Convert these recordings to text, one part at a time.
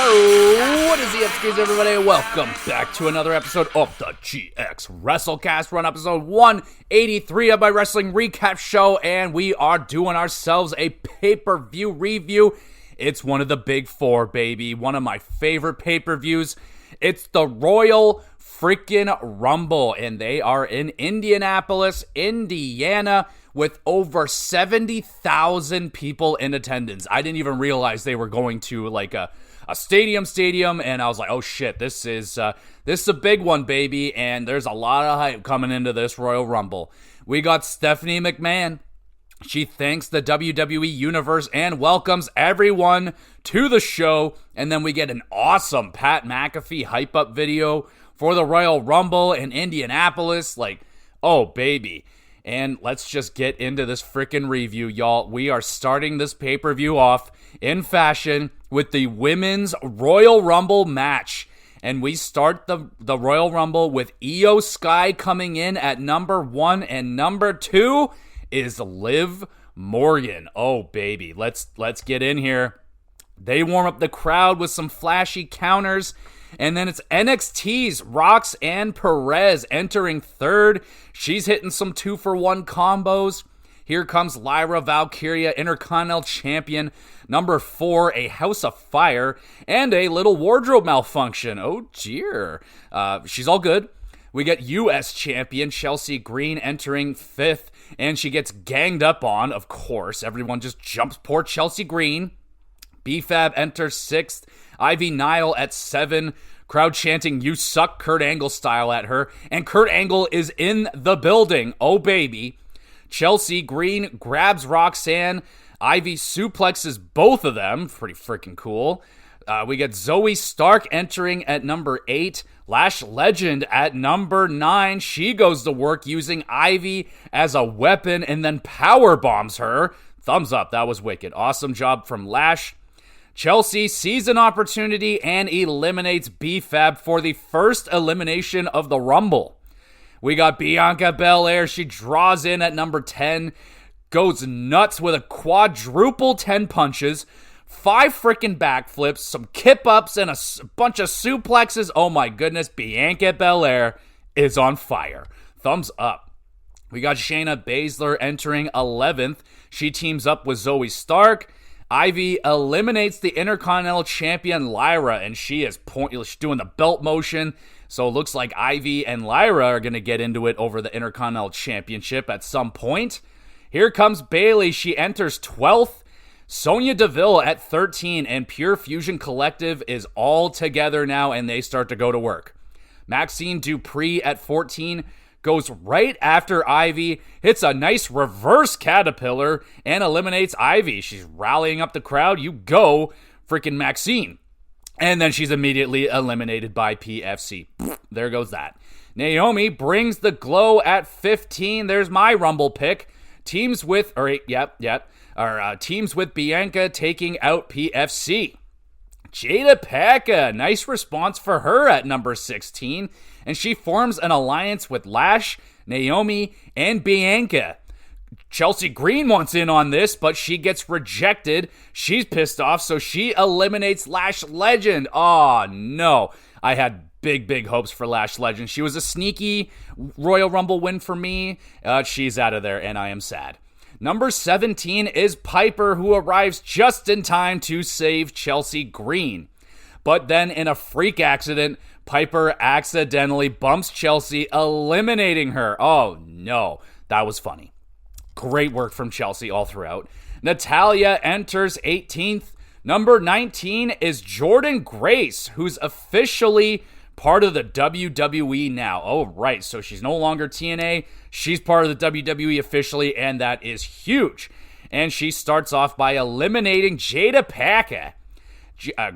What is the upskis, everybody? Welcome back to another episode of the GXWrestleCast. We're on episode 183 of my wrestling recap show, and we are doing ourselves a pay-per-view review. It's one of the big four, baby. One of my favorite pay-per-views. It's the Royal freaking Rumble, and they are in Indianapolis, Indiana, with over 70,000 people in attendance. I didn't even realize they were going to like a stadium, and I was like, oh shit, this is a big one, baby, and there's a lot of hype coming into this Royal Rumble. We got Stephanie McMahon. She thanks the WWE Universe and welcomes everyone to the show, and then we get an awesome Pat McAfee hype-up video for the Royal Rumble in Indianapolis. Like, oh, baby. And let's just get into this freaking review, y'all. We are starting this pay-per-view off in fashion with the Women's Royal Rumble match. And we start the Royal Rumble with Io Sky coming in at number 1, and number 2 is Liv Morgan. Oh, baby. Let's get in here. They warm up the crowd with some flashy counters. And then it's NXT's Roxanne Perez entering third. She's hitting some 2-for-1 combos. Here comes Lyra Valkyria, Intercontinental Champion. Number 4, a House of Fire. And a little wardrobe malfunction. Oh, dear. She's all good. We get U.S. Champion Chelsea Green entering 5th. And she gets ganged up on, of course. Everyone just jumps poor Chelsea Green. B-Fab enters 6th. Ivy Nile at 7. Crowd chanting, "You suck," Kurt Angle style at her. And Kurt Angle is in the building. Oh, baby. Chelsea Green grabs Roxanne. Ivy suplexes both of them. Pretty freaking cool. We get Zoe Stark entering at number 8. Lash Legend at number 9. She goes to work using Ivy as a weapon and then power bombs her. Thumbs up. That was wicked. Awesome job from Lash. Chelsea sees an opportunity and eliminates B-Fab for the first elimination of the Rumble. We got Bianca Belair. She draws in at number 10, goes nuts with a quadruple 10 punches, 5 freaking backflips, some kip-ups, and a bunch of suplexes. Oh my goodness, Bianca Belair is on fire. Thumbs up. We got Shayna Baszler entering 11th. She teams up with Zoe Stark. Ivy eliminates the Intercontinental Champion Lyra, and she is doing the belt motion. So it looks like Ivy and Lyra are going to get into it over the Intercontinental Championship at some point. Here comes Bayley. She enters 12th. Sonya Deville at 13, and Pure Fusion Collective is all together now, and they start to go to work. Maxine Dupree at 14 goes right after Ivy, hits a nice reverse caterpillar, and eliminates Ivy. She's rallying up the crowd. You go, freaking Maxine. And then she's immediately eliminated by PFC. There goes that. Naomi brings the glow at 15. There's my Rumble pick. Teams with Bianca taking out PFC. Jada Peka, nice response for her at number 16, and she forms an alliance with Lash, Naomi, and Bianca. Chelsea Green wants in on this, but she gets rejected. She's pissed off, so she eliminates Lash Legend. Oh, no. I had big hopes for Lash Legend. She was a sneaky Royal Rumble win for me. She's out of there, and I am sad. Number 17 is Piper, who arrives just in time to save Chelsea Green. But then in a freak accident, Piper accidentally bumps Chelsea, eliminating her. Oh, no. That was funny. Great work from Chelsea all throughout. Natalya enters 18th. Number 19 is Jordynne Grace, who's officially part of the WWE now. Oh, right. So she's no longer TNA. She's part of the WWE officially, and that is huge. And she starts off by eliminating Jada Peka.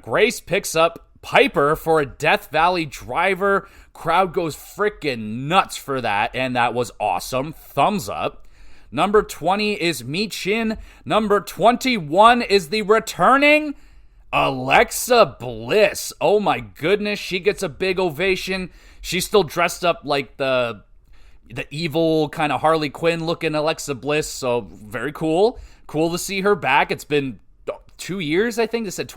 Grace picks up Piper for a Death Valley driver. Crowd goes freaking nuts for that, and that was awesome. Thumbs up. Number 20 is Michin. Number 21 is the returning Alexa Bliss. Oh my goodness, she gets a big ovation. She's still dressed up like the evil kind of Harley Quinn looking Alexa Bliss, so very cool. Cool to see her back. It's been 2 years, I think. They said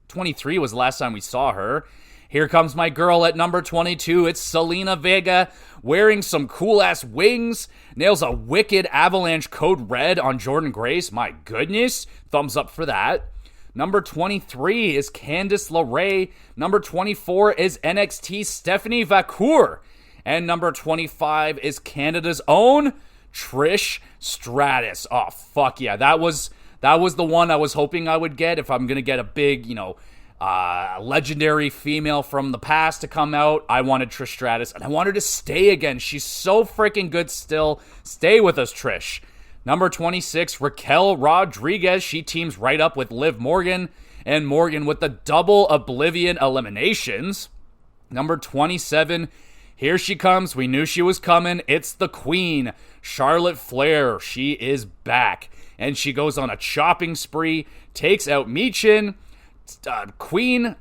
23 was the last time we saw her. Here comes my girl at number 22. It's Zelina Vega wearing some cool-ass wings. Nails a wicked avalanche code red on Jordynne Grace. My goodness. Thumbs up for that. Number 23 is Candice LeRae. Number 24 is NXT Stephanie Vacour. And number 25 is Canada's own Trish Stratus. Oh, fuck yeah. That was the one I was hoping I would get. If I'm going to get a big, legendary female from the past to come out, I wanted Trish Stratus, and I want her to stay again. She's so freaking good still. Stay with us, Trish. Number 26, Raquel Rodriguez. She teams right up with Liv Morgan, and Morgan with the double Oblivion eliminations. Number 27, here she comes. We knew she was coming. It's the Queen, Charlotte Flair. She is back, and she goes on a chopping spree, takes out Michin. Queen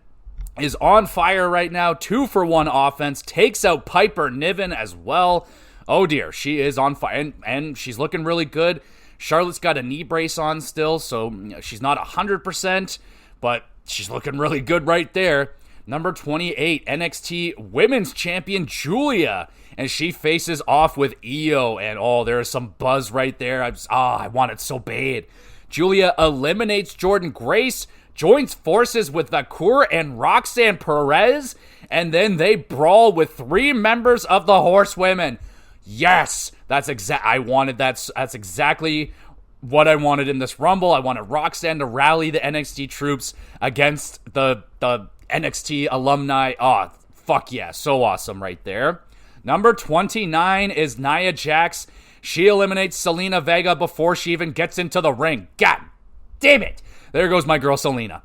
is on fire right now. 2-for-1 offense. Takes out Piper Niven as well. Oh dear, she is on fire, and she's looking really good. Charlotte's got a knee brace on still, so she's not 100%, but she's looking really good right there. Number 28, NXT Women's Champion Julia, and she faces off with Io, and there is some buzz right there. I want it so bad. Julia eliminates Jordynne Grace, joins forces with Vacour and Roxanne Perez, and then they brawl with 3 members of the Horsewomen. Yes, that's exactly what I wanted in this Rumble. I wanted Roxanne to rally the NXT troops against the NXT alumni. Oh, fuck yeah, so awesome right there. Number 29 is Nia Jax. She eliminates Zelina Vega before she even gets into the ring. God damn it. There goes my girl Zelina.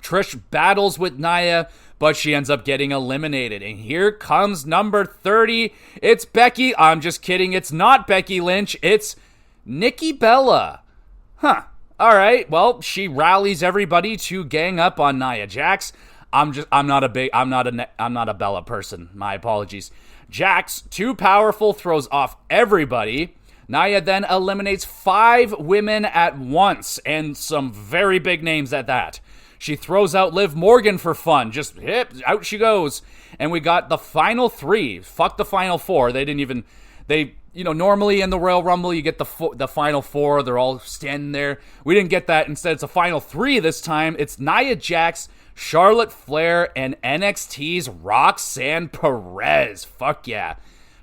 Trish battles with Nia, but she ends up getting eliminated. And here comes number 30. It's Becky. I'm just kidding. It's not Becky Lynch. It's Nikki Bella. Huh. All right. Well, she rallies everybody to gang up on Nia Jax. I'm not a Bella person. My apologies. Jax, too powerful, throws off everybody. Nia then eliminates 5 women at once, and some very big names at that. She throws out Liv Morgan for fun. Just, out she goes. And we got the final 3. Fuck the final 4. Normally in the Royal Rumble, you get the final 4. They're all standing there. We didn't get that. Instead, it's a final 3 this time. It's Nia Jax, Charlotte Flair, and NXT's Roxanne Perez. Fuck yeah.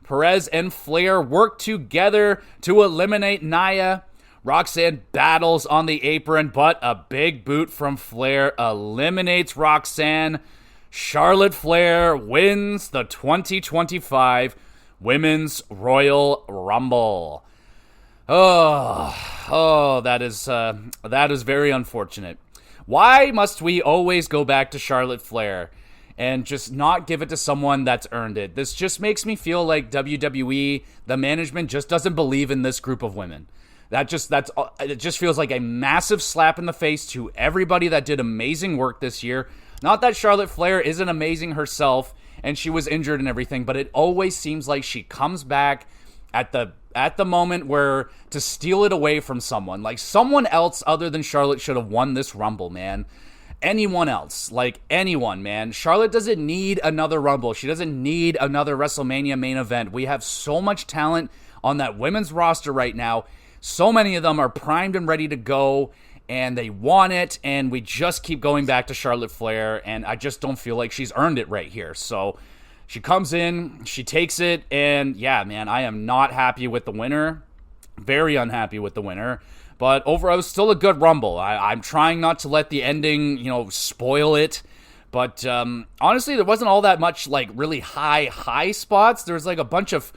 Perez and Flair work together to eliminate Nia. Roxanne battles on the apron, but a big boot from Flair eliminates Roxanne. Charlotte Flair wins the 2025 Women's Royal Rumble. That is very unfortunate. Why must we always go back to Charlotte Flair and just not give it to someone that's earned it? This just makes me feel like WWE, the management, just doesn't believe in this group of women. It just feels like a massive slap in the face to everybody that did amazing work this year. Not that Charlotte Flair isn't amazing herself and she was injured and everything, but it always seems like she comes back at the moment where to steal it away from someone. Like, someone else other than Charlotte should have won this Rumble, man. Anyone else, like anyone, man. Charlotte doesn't need another Rumble. She doesn't need another WrestleMania main event. We have so much talent on that women's roster right now. So many of them are primed and ready to go, and they want it, and we just keep going back to Charlotte Flair, and I just don't feel like she's earned it right here. So she comes in, she takes it, and yeah, man, I am not happy with the winner. Very unhappy with the winner. But overall, it was still a good Rumble. I'm trying not to let the ending, spoil it. But honestly, there wasn't all that much, really high spots. There was, a bunch of,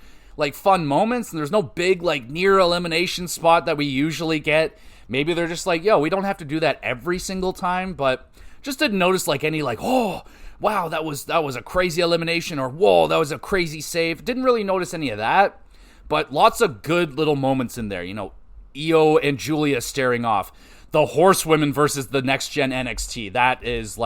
fun moments. And there's no big, near elimination spot that we usually get. Maybe they're just we don't have to do that every single time. But just didn't notice, any, oh, wow, that was a crazy elimination. Or, whoa, that was a crazy save. Didn't really notice any of that. But lots of good little moments in there, Io and Julia staring off. The Horsewomen versus the Next Gen NXT. That is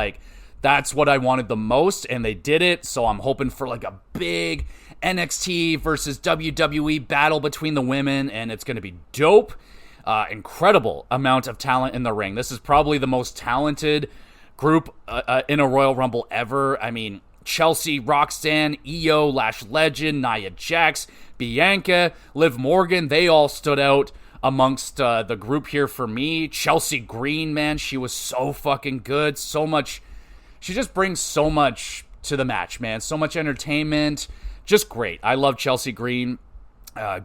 that's what I wanted the most, and they did it. So I'm hoping for a big NXT versus WWE battle between the women, and it's going to be dope. Incredible amount of talent in the ring. This is probably the most talented group in a Royal Rumble ever. I mean, Chelsea, Roxanne, Io, Lash Legend, Nia Jax, Bianca, Liv Morgan, they all stood out amongst the group here for me. Chelsea Green, man, she was so fucking good. So much, she just brings so much to the match, man. So much entertainment. Just great. I love Chelsea Green.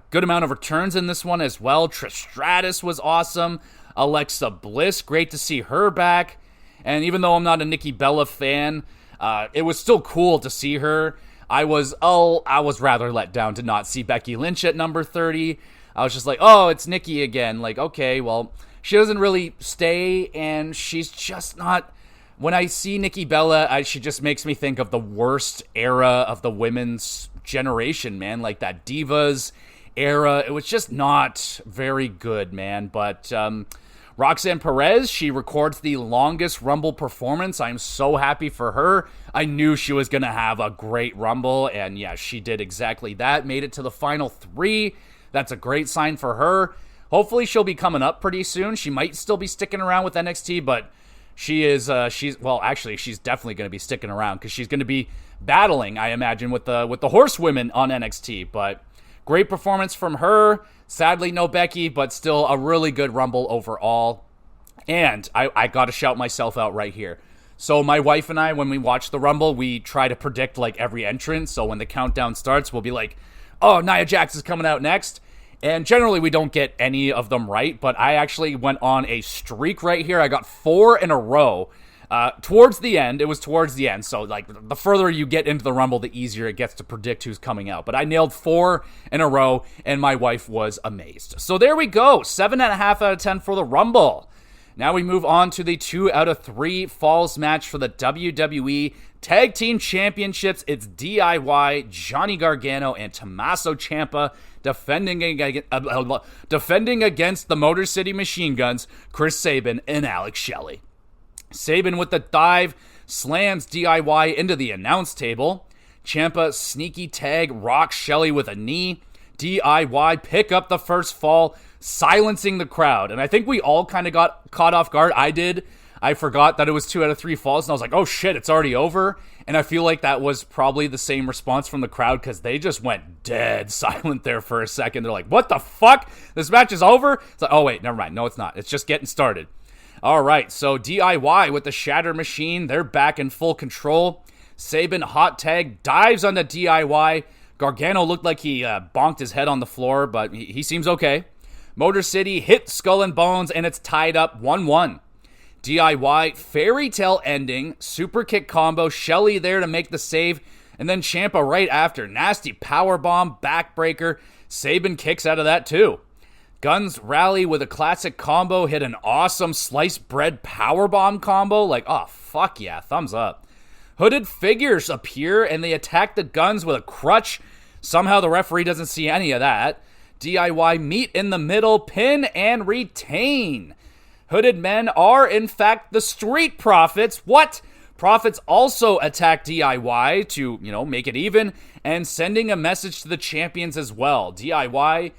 Good amount of returns in this one as well. Trish Stratus was awesome. Alexa Bliss, great to see her back. And even though I'm not a Nikki Bella fan, it was still cool to see her. I was rather let down to not see Becky Lynch at number 30. I was just like, oh, it's Nikki again. Like, okay, well, she doesn't really stay, and she's just not... When I see Nikki Bella, she just makes me think of the worst era of the women's generation, man. Like that Divas era. It was just not very good, man. But Roxanne Perez, she records the longest Rumble performance. I'm so happy for her. I knew she was going to have a great Rumble, and yeah, she did exactly that. Made it to the final 3. That's a great sign for her. Hopefully she'll be coming up pretty soon. She might still be sticking around with NXT, but she's definitely going to be sticking around because she's going to be battling, I imagine, with the horsewomen on NXT. But great performance from her. Sadly, no Becky, but still a really good Rumble overall. And I got to shout myself out right here. So my wife and I, when we watch the Rumble, we try to predict like every entrance. So when the countdown starts, we'll be like, oh, Nia Jax is coming out next. And generally, we don't get any of them right, but I actually went on a streak right here. I got 4 in a row. Towards the end, it was towards the end, so like the further you get into the Rumble, the easier it gets to predict who's coming out. But I nailed 4 in a row, and my wife was amazed. So there we go, 7.5 out of 10 for the Rumble. Now we move on to the 2 out of 3 falls match for the WWE Tag Team Championships. It's DIY, Johnny Gargano, and Tommaso Ciampa defending against the Motor City Machine Guns, Chris Sabin and Alex Shelley. Sabin with the dive slams DIY into the announce table. Ciampa sneaky tag rocks Shelley with a knee. DIY pick up the first fall, silencing the crowd. And I think we all kind of got caught off guard. I did. I forgot that it was 2 out of 3 falls, and I was like, oh shit, it's already over. And I feel like that was probably the same response from the crowd because they just went dead silent there for a second. They're like, what the fuck? This match is over? It's like, oh wait, never mind. No, it's not. It's just getting started. All right, so DIY with the Shatter Machine. They're back in full control. Sabin hot tag dives on the DIY. Gargano looked like he bonked his head on the floor, but he seems okay. Motor City hit Skull and Bones, and it's tied up 1-1. DIY fairy tale ending, super kick combo, Shelley there to make the save, and then Ciampa right after. Nasty powerbomb, backbreaker. Sabin kicks out of that too. Guns rally with a classic combo, hit an awesome sliced bread powerbomb combo. Like, oh, fuck yeah, thumbs up. Hooded figures appear, and they attack the Guns with a crutch. Somehow the referee doesn't see any of that. DIY meet in the middle, pin, and retain. Hooded men are, in fact, the Street Profits. What? Profits also attack DIY to, make it even, and sending a message to the champions as well. Street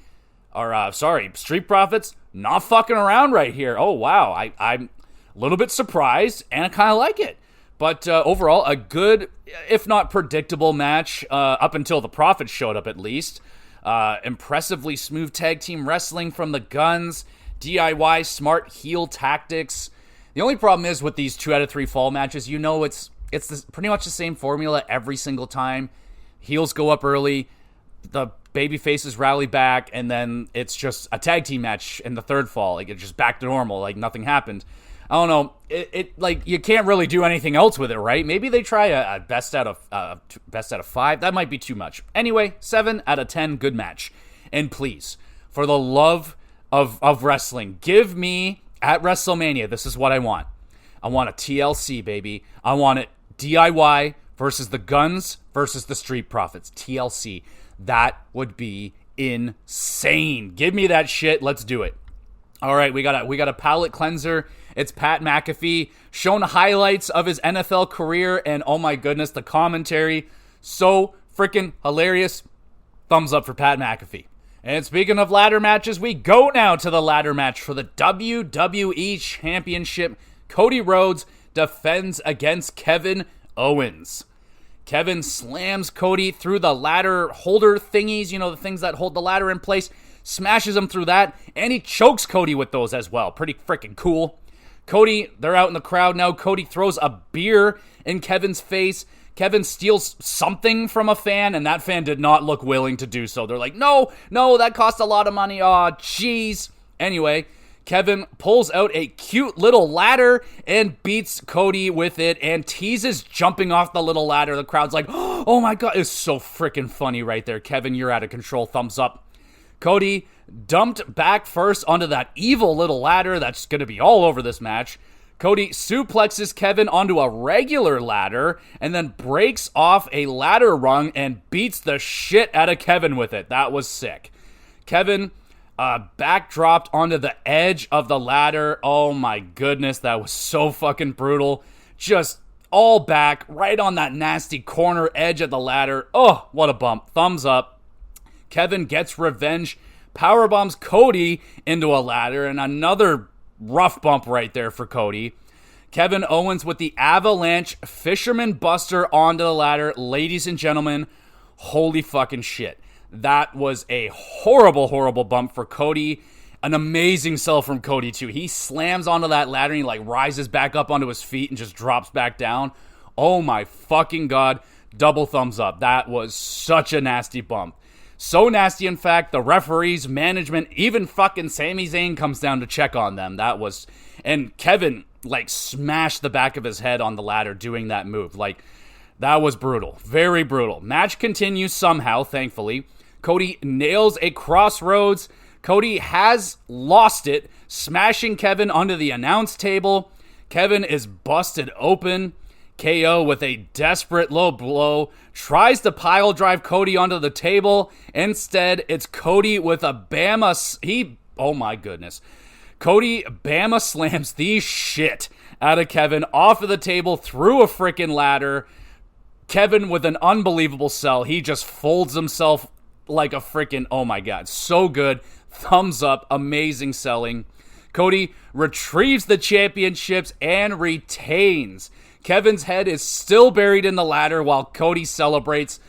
Profits, not fucking around right here. Oh, wow. I'm a little bit surprised, and I kind of like it. But overall, a good, if not predictable match, up until the Profits showed up at least. Impressively smooth tag team wrestling from the Guns. DIY smart heel tactics. The only problem is with these 2 out of 3 fall matches, it's pretty much the same formula every single time. Heels go up early, the baby faces rally back, and then it's just a tag team match in the third fall. Like, it's just back to normal, like nothing happened. I don't know. Like, you can't really do anything else with it, right? Maybe they try a best out of 5. That might be too much. Anyway, 7 out of 10, good match. And please, for the love of wrestling, give me at WrestleMania. This is what I want. I want a TLC, baby. I want it DIY versus the Guns versus the Street Profits. TLC. That would be insane. Give me that shit. Let's do it. All right, we got a palate cleanser. It's Pat McAfee showing highlights of his NFL career, and oh my goodness, the commentary, so freaking hilarious. Thumbs up for Pat McAfee. And speaking of ladder matches, we go now to the ladder match for the WWE Championship. Cody Rhodes defends against Kevin Owens. Kevin slams Cody through the ladder holder thingies, the things that hold the ladder in place, smashes him through that, and he chokes Cody with those as well. Pretty freaking cool. Cody, they're out in the crowd now. Cody throws a beer in Kevin's face. Kevin steals something from a fan, and that fan did not look willing to do so. They're like, no, that cost a lot of money. Aw, jeez. Anyway, Kevin pulls out a cute little ladder and beats Cody with it and teases jumping off the little ladder. The crowd's like, oh my God. It's so freaking funny right there. Kevin, you're out of control. Thumbs up. Cody dumped back first onto that evil little ladder that's going to be all over this match. Cody suplexes Kevin onto a regular ladder and then breaks off a ladder rung and beats the shit out of Kevin with it. That was sick. Kevin backdropped onto the edge of the ladder. Oh my goodness, that was so fucking brutal. Just all back, right on that nasty corner edge of the ladder. Oh, what a bump. Thumbs up. Kevin gets revenge, powerbombs Cody into a ladder, and another rough bump right there for Cody. Kevin Owens with the avalanche fisherman buster onto the ladder. Ladies and gentlemen, holy fucking shit. That was a horrible, horrible bump for Cody. An amazing sell from Cody, too. He slams onto that ladder and he rises back up onto his feet and just drops back down. Oh my fucking God. Double thumbs up. That was such a nasty bump. So nasty, in fact, the referees, management, even fucking Sami Zayn comes down to check on them. And Kevin, smashed the back of his head on the ladder doing that move. That was brutal. Very brutal. Match continues somehow, thankfully. Cody nails a crossroads. Cody has lost it, smashing Kevin onto the announce table. Kevin is busted open. KO with a desperate low blow, tries to pile drive Cody onto the table. Instead, it's Cody with a Bama. Oh my goodness. Cody Bama slams the shit out of Kevin off of the table through a freaking ladder. Kevin with an unbelievable sell. He just folds himself like a freaking, oh my God, so good. Thumbs up, amazing selling. Cody retrieves the championships and retains. Kevin's head is still buried in the ladder while Cody celebrates.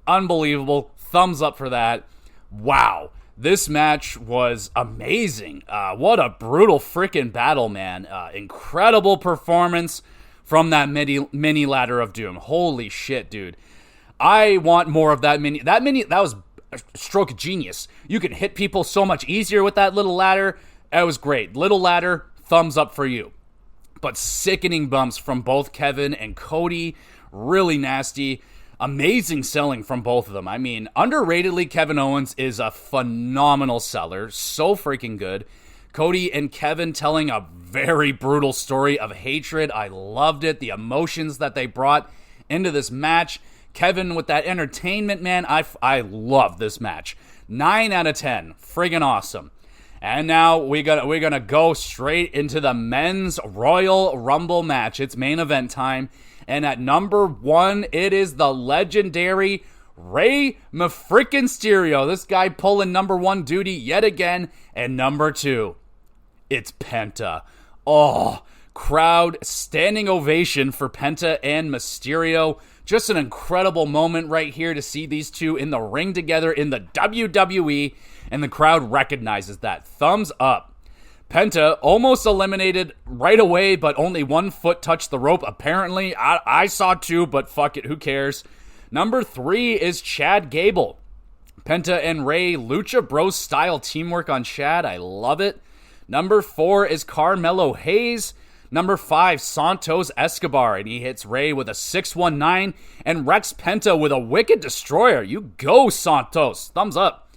Unbelievable. Thumbs up for that. Wow. This match was amazing. What a brutal freaking battle, man. Incredible performance from that mini ladder of doom. Holy shit, dude. I want more of that mini. That was a stroke of genius. You can hit people so much easier with that little ladder. It was great. Little ladder, thumbs up for you. But sickening bumps from both Kevin and Cody. Really nasty. Amazing selling from both of them. I mean, underratedly, Kevin Owens is a phenomenal seller. So freaking good. Cody and Kevin telling a very brutal story of hatred. I loved it. The emotions that they brought into this match. Kevin with that entertainment, man. I love this match. 9 out of 10. Friggin' awesome. And now we're gonna go straight into the men's Royal Rumble match. It's main event time. And at number 1, it is the legendary Rey Mysterio. This guy pulling number 1 duty yet again. And number 2, it's Penta. Oh, crowd standing ovation for Penta and Mysterio. Just an incredible moment right here to see these two in the ring together in the WWE. And the crowd recognizes that. Thumbs up. Penta almost eliminated right away, but only 1 foot touched the rope, apparently. I saw 2, but fuck it, who cares? Number 3 is Chad Gable. Penta and Rey, Lucha Bros style teamwork on Chad. I love it. Number 4 is Carmelo Hayes. Number 5, Santos Escobar, and he hits Rey with a 619 and wrecks Penta with a Wicked Destroyer. You go, Santos. Thumbs up.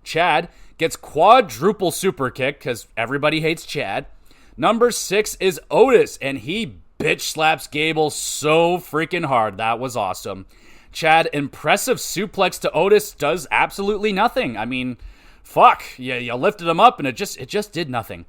Chad gets quadruple super kick because everybody hates Chad. Number 6 is Otis, and he bitch slaps Gable so freaking hard. That was awesome. Chad, impressive suplex to Otis, does absolutely nothing. I mean, fuck. You lifted him up, and it just did nothing.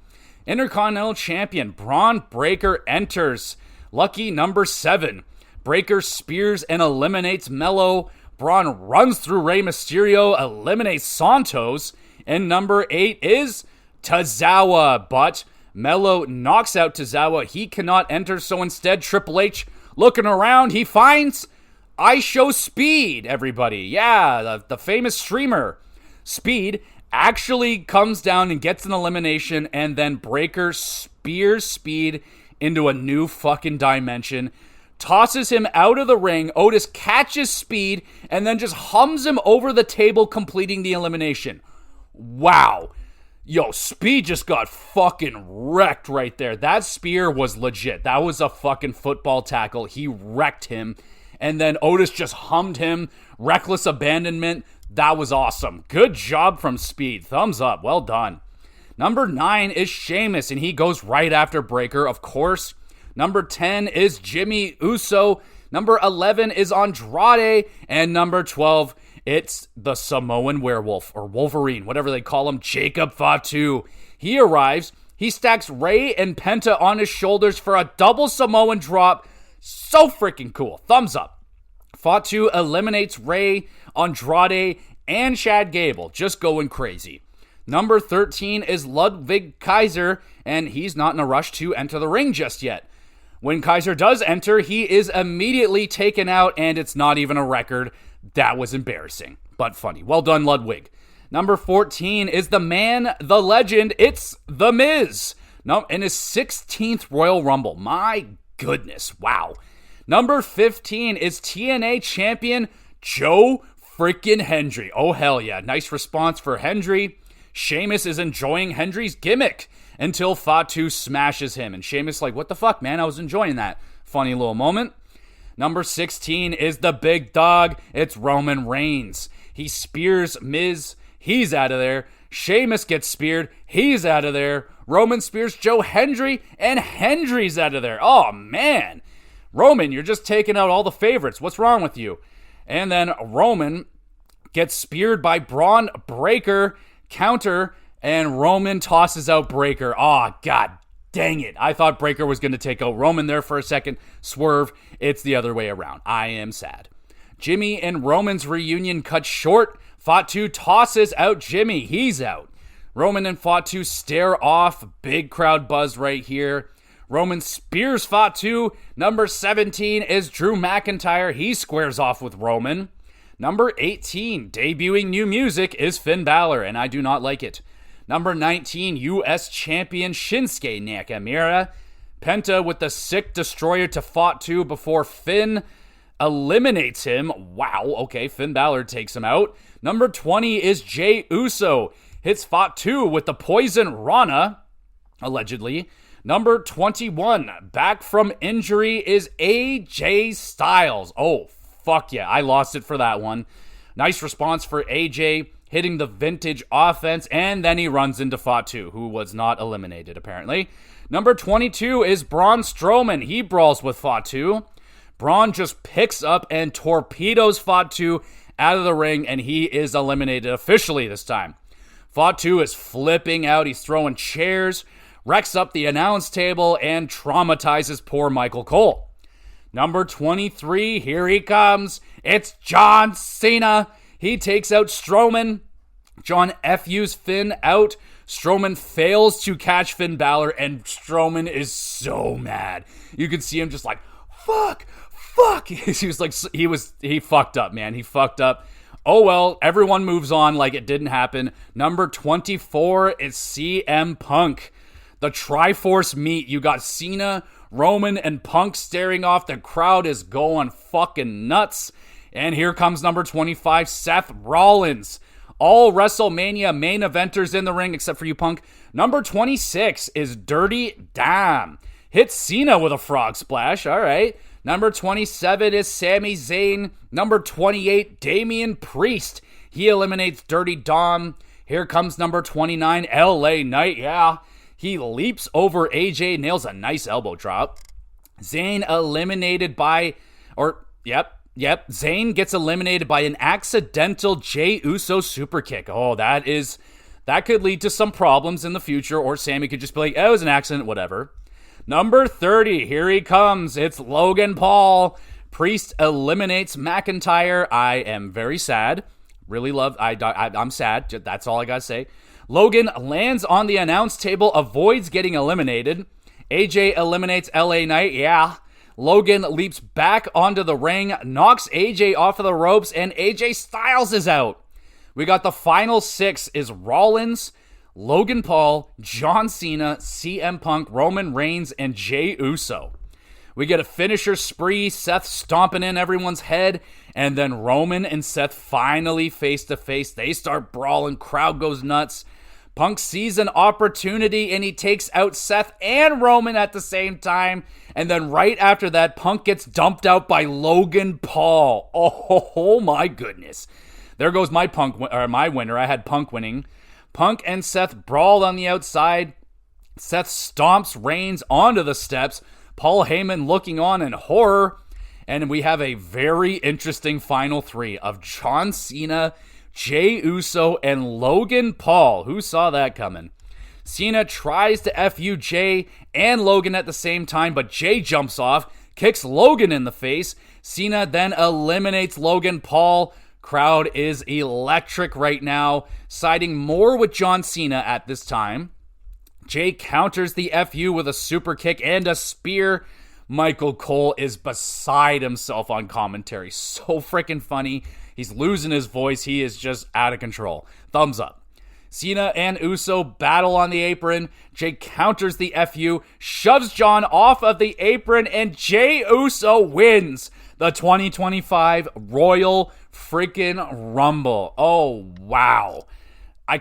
Intercontinental Champion Braun Breaker enters. Lucky number 7. Breaker spears and eliminates Mello. Braun runs through Rey Mysterio, eliminates Santos. And number 8 is Tozawa, but Mello knocks out Tozawa. He cannot enter, so instead Triple H, looking around, he finds I Show Speed, everybody. Yeah, the famous streamer. Speed actually comes down and gets an elimination, and then Breaker spears Speed into a new fucking dimension, tosses him out of the ring. Otis catches Speed and then just hums him over the table, completing the elimination. Wow. Yo, Speed just got fucking wrecked right there. That spear was legit. That was a fucking football tackle. He wrecked him. And then Otis just hummed him. Reckless abandonment. That was awesome. Good job from Speed. Thumbs up. Well done. Number 9 is Sheamus, and he goes right after Breaker, of course. Number 10 is Jimmy Uso. Number 11 is Andrade. And number 12, it's the Samoan werewolf, or Wolverine, whatever they call him, Jacob Fatu. He arrives. He stacks Rey and Penta on his shoulders for a double Samoan drop. So freaking cool. Thumbs up. Fatu eliminates Rey, Andrade, and Chad Gable. Just going crazy. Number 13 is Ludwig Kaiser, and he's not in a rush to enter the ring just yet. When Kaiser does enter, he is immediately taken out, and it's not even a record. That was embarrassing, but funny. Well done, Ludwig. Number 14 is the man, the legend. It's The Miz. No, in his 16th Royal Rumble. My goodness, wow. Number 15 is TNA champion Joe freaking Hendry. Oh, hell yeah. Nice response for Hendry. Sheamus is enjoying Hendry's gimmick until Fatu smashes him. And Sheamus like, what the fuck, man? I was enjoying that. Funny little moment. Number 16 is the big dog. It's Roman Reigns. He spears Miz. He's out of there. Sheamus gets speared. He's out of there. Roman spears Joe Hendry, and Hendry's out of there. Oh, man. Roman, you're just taking out all the favorites. What's wrong with you? And then Roman gets speared by Braun Breaker. Counter, and Roman tosses out Breaker. Oh, god dang it. I thought Breaker was going to take out Roman there for a second. Swerve. It's the other way around. I am sad. Jimmy and Roman's reunion cut short. Fatu tosses out Jimmy. He's out. Roman and Fatu stare off. Big crowd buzz right here. Roman spears Fatu. Number 17 is Drew McIntyre. He squares off with Roman. Number 18, debuting new music, is Finn Balor, and I do not like it. Number 19, U.S. Champion Shinsuke Nakamura. Penta with the sick destroyer to Fatu before Finn eliminates him. Wow, okay, Finn Balor takes him out. Number 20 is Jey Uso. Hits Fatu with the poison Rana, allegedly. Number 21, back from injury, is AJ Styles. Oh, fuck yeah, I lost it for that one. Nice response for AJ, hitting the vintage offense, and then he runs into Fatu, who was not eliminated, apparently. Number 22 is Braun Strowman. He brawls with Fatu. Braun just picks up and torpedoes Fatu out of the ring, and he is eliminated officially this time. Fatu is flipping out. He's throwing chairs, wrecks up the announce table, and traumatizes poor Michael Cole. Number 23, here he comes. It's John Cena. He takes out Strowman. John FU's Finn out. Strowman fails to catch Finn Balor, and Strowman is so mad. You can see him just like, fuck. He fucked up, man. He fucked up. Oh well, everyone moves on like it didn't happen. Number 24 is CM Punk. The Triforce meet. You got Cena, Roman, and Punk staring off. The crowd is going fucking nuts. And here comes number 25, Seth Rollins. All WrestleMania main eventers in the ring, except for you, Punk. Number 26 is Dirty Dom. Hits Cena with a frog splash. All right. Number 27 is Sami Zayn. Number 28, Damian Priest. He eliminates Dirty Dom. Here comes number 29, LA Knight. Yeah. He leaps over AJ, nails a nice elbow drop. Zayn eliminated by, Zayn gets eliminated by an accidental Jey Uso super kick. Oh, that could lead to some problems in the future, or Sammy could just be like, it was an accident, whatever. Number 30, here he comes. It's Logan Paul. Priest eliminates McIntyre. I am very sad. Really love, I'm sad. That's all I gotta say. Logan lands on the announce table, avoids getting eliminated. AJ eliminates LA Knight, yeah. Logan leaps back onto the ring, knocks AJ off of the ropes, and AJ Styles is out. We got the final 6 is Rollins, Logan Paul, John Cena, CM Punk, Roman Reigns, and Jey Uso. We get a finisher spree, Seth stomping in everyone's head, and then Roman and Seth finally face to face. They start brawling, crowd goes nuts. Punk sees an opportunity and he takes out Seth and Roman at the same time. And then right after that, Punk gets dumped out by Logan Paul. Oh my goodness. There goes my winner. I had Punk winning. Punk and Seth brawled on the outside. Seth stomps Reigns onto the steps. Paul Heyman looking on in horror. And we have a very interesting final 3 of John Cena, Jey Uso, and Logan Paul. Who saw that coming? Cena tries to FU Jey and Logan at the same time, but Jey jumps off, kicks Logan in the face. Cena then eliminates Logan Paul. Crowd is electric right now, siding more with John Cena at this time. Jey counters the FU with a super kick and a spear. Michael Cole is beside himself on commentary. So freaking funny. He's losing his voice. He is just out of control. Thumbs up. Cena and Uso battle on the apron. Jey counters the FU, shoves John off of the apron, and Jey Uso wins the 2025 Royal freaking Rumble. Oh, wow. I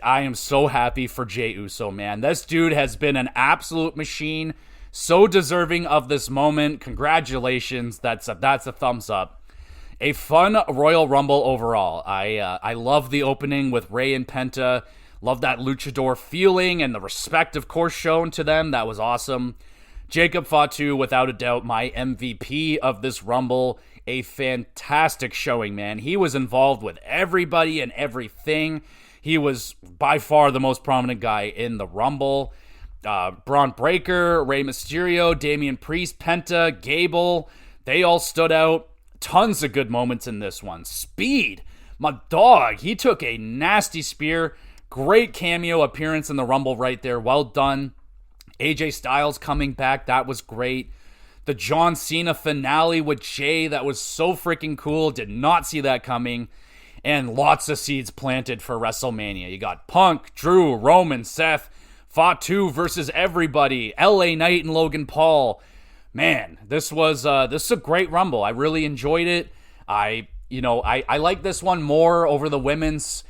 am so happy for Jey Uso, man. This dude has been an absolute machine. So deserving of this moment. Congratulations. That's a thumbs up. A fun Royal Rumble overall. I love the opening with Rey and Penta. Love that luchador feeling and the respect, of course, shown to them. That was awesome. Jacob Fatu, without a doubt, my MVP of this Rumble. A fantastic showing, man. He was involved with everybody and everything. He was by far the most prominent guy in the Rumble. Braun Breaker, Rey Mysterio, Damian Priest, Penta, Gable, they all stood out. Tons of good moments in this one. Speed, my dog, he took a nasty spear. Great cameo appearance in the Rumble right there. Well done. AJ Styles coming back, that was great. The John Cena finale with Jey, that was so freaking cool. Did not see that coming. And lots of seeds planted for WrestleMania. You got Punk, Drew, Roman, Seth, Fatu versus everybody. LA Knight and Logan Paul. Man, this is a great Rumble. I really enjoyed it. I like this one more over the women's,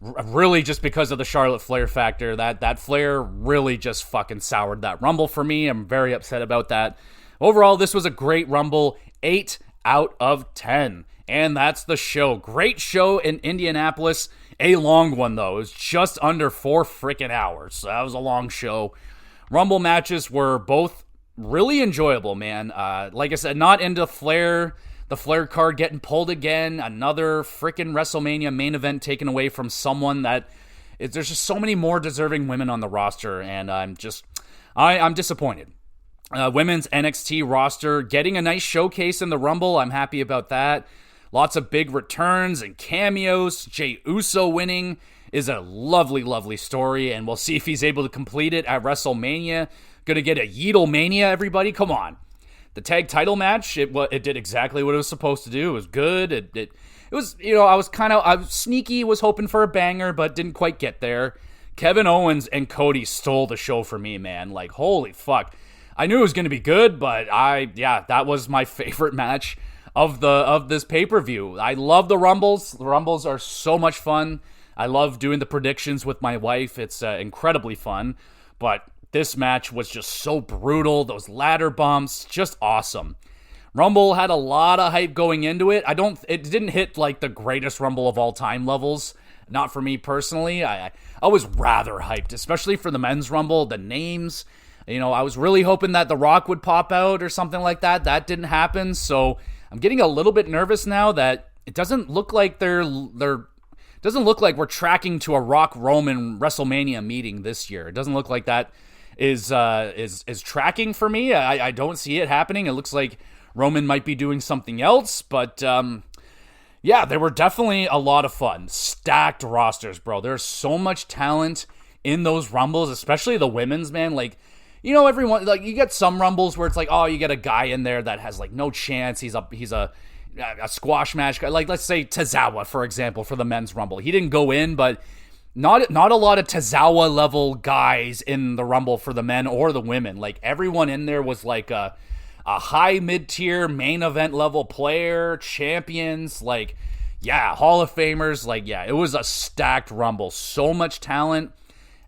really just because of the Charlotte Flair factor. That Flair really just fucking soured that Rumble for me. I'm very upset about that. Overall, this was a great Rumble. 8 out of 10. And that's the show. Great show in Indianapolis. A long one, though. It was just under 4 freaking hours. So that was a long show. Rumble matches were both really enjoyable, man. Like I said, not into Flair. The Flair card getting pulled again. Another freaking WrestleMania main event taken away from someone there's just so many more deserving women on the roster, and I'm disappointed. Women's NXT roster getting a nice showcase in the Rumble. I'm happy about that. Lots of big returns and cameos. Jey Uso winning is a lovely, lovely story, and we'll see if he's able to complete it at WrestleMania. Gonna get a Yeetlemania, everybody. Come on. The tag title match, it did exactly what it was supposed to do. It was good. It was, I was sneaky, was hoping for a banger, but didn't quite get there. Kevin Owens and Cody stole the show for me, man. Like, holy fuck. I knew it was gonna be good, but that was my favorite match of this pay-per-view. I love the Rumbles. The Rumbles are so much fun. I love doing the predictions with my wife. It's incredibly fun, but this match was just so brutal. Those ladder bumps, just awesome. Rumble had a lot of hype going into it. It didn't hit like the greatest Rumble of all time levels. Not for me personally. I was rather hyped, especially for the men's Rumble. The names, I was really hoping that The Rock would pop out or something like that. That didn't happen. So I'm getting a little bit nervous now that it doesn't look like doesn't look like we're tracking to a Rock Roman WrestleMania meeting this year. It doesn't look like that is tracking for me. I don't see it happening. It looks like Roman might be doing something else, but Yeah, they were definitely a lot of fun. Stacked rosters, bro. There's so much talent in those Rumbles, especially the women's, man. Like, you know, everyone, like, you get some Rumbles where it's like, oh, you get a guy in there that has, like, no chance. He's a squash match guy. Like, let's say Tozawa, for example, for the men's Rumble. He didn't go in, but not a lot of Tozawa level guys in the Rumble for the men or the women. Like, everyone in there was like a high mid-tier main event level player, champions, like, yeah, Hall of Famers. Like, yeah, it was a stacked Rumble. So much talent.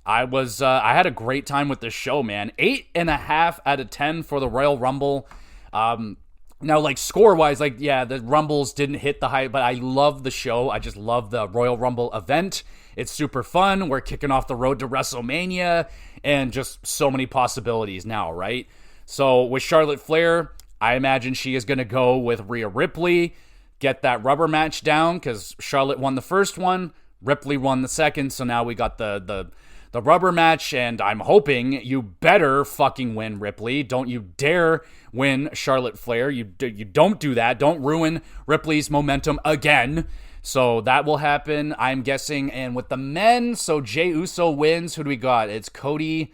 I had a great time with this show, man. 8.5 out of 10 for the Royal Rumble. Now, like, score-wise, like, yeah, the Rumbles didn't hit the height, but I love the show. I just love the Royal Rumble event. It's super fun. We're kicking off the road to WrestleMania, and just so many possibilities now, right? So with Charlotte Flair, I imagine she is going to go with Rhea Ripley, get that rubber match down, because Charlotte won the first one, Ripley won the second, so now we got the rubber match, and I'm hoping you better fucking win, Ripley. Don't you dare win Charlotte Flair. You don't do that. Don't ruin Ripley's momentum again. So that will happen, I'm guessing. And with the men, so Jey Uso wins. Who do we got? It's Cody.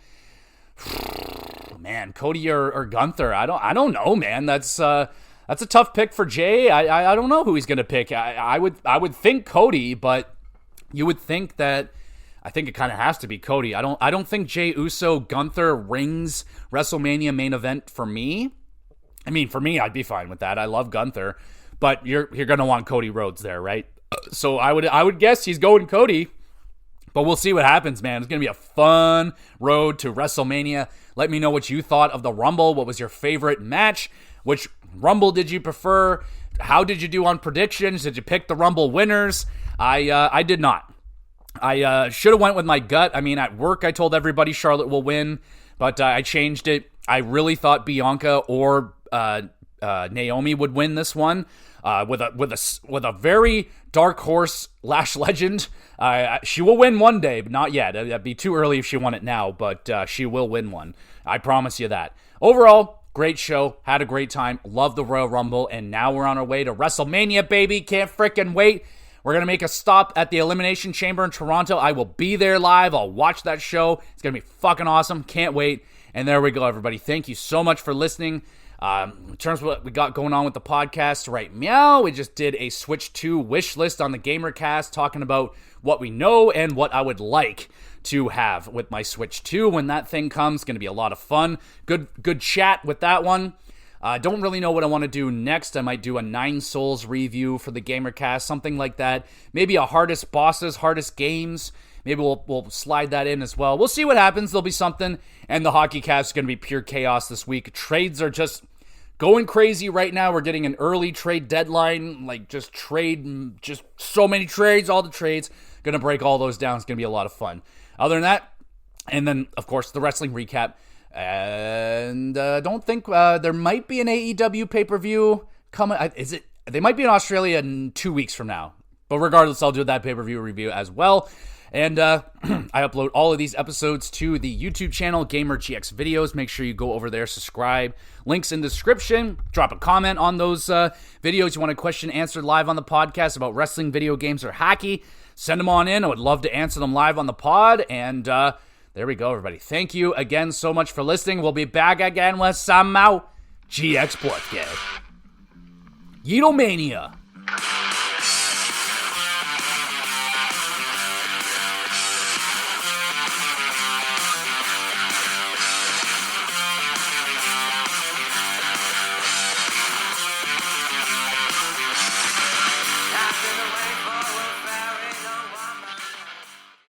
Man, Cody or Gunther. I don't know, man. That's a tough pick for Jey. I don't know who he's gonna pick. I would think Cody, but you would think that. I think it kind of has to be Cody. I don't think Jey Uso Gunther rings WrestleMania main event for me. I mean, for me, I'd be fine with that. I love Gunther, but you're gonna want Cody Rhodes there, right? So I would guess he's going Cody. But we'll see what happens, man. It's going to be a fun road to WrestleMania. Let me know what you thought of the Rumble. What was your favorite match? Which Rumble did you prefer? How did you do on predictions? Did you pick the Rumble winners? I did not. I should have went with my gut. I mean, at work, I told everybody Charlotte will win, but I changed it. I really thought Bianca or Naomi would win this one. With a very dark horse Lash Legend. She will win one day, but not yet. That'd be too early if she won it now, but she will win one. I promise you that. Overall, great show. Had a great time. Love the Royal Rumble, and now we're on our way to WrestleMania, baby. Can't frickin' wait. We're going to make a stop at the Elimination Chamber in Toronto. I will be there live. I'll watch that show. It's going to be fucking awesome. Can't wait. And there we go, everybody. Thank you so much for listening. In terms of what we got going on with the podcast right meow, we just did a Switch 2 wish list on the GamerCast, talking about what we know and what I would like to have with my Switch 2 when that thing comes. It's going to be a lot of fun. Good chat with that one. Don't really know what I want to do next. I might do a 9 Souls review for the GamerCast, something like that. Maybe a hardest bosses, hardest games. Maybe we'll slide that in as well. We'll see what happens. There'll be something. And the Hockey Cast is going to be pure chaos this week. Trades are just going crazy right now. We're getting an early trade deadline. Like, just so many trades, all the trades. Going to break all those down. It's going to be a lot of fun. Other than that, and then, of course, the wrestling recap. And don't think there might be an AEW pay-per-view coming. They might be in Australia in 2 weeks from now. But regardless, I'll do that pay-per-view review as well. And I upload all of these episodes to the YouTube channel, Gamer GX Videos. Make sure you go over there, subscribe. Links in the description. Drop a comment on those videos. You want a question answered live on the podcast about wrestling, video games, or hockey, send them on in. I would love to answer them live on the pod. And there we go, everybody. Thank you again so much for listening. We'll be back again with some GX Podcast. Yeetomania.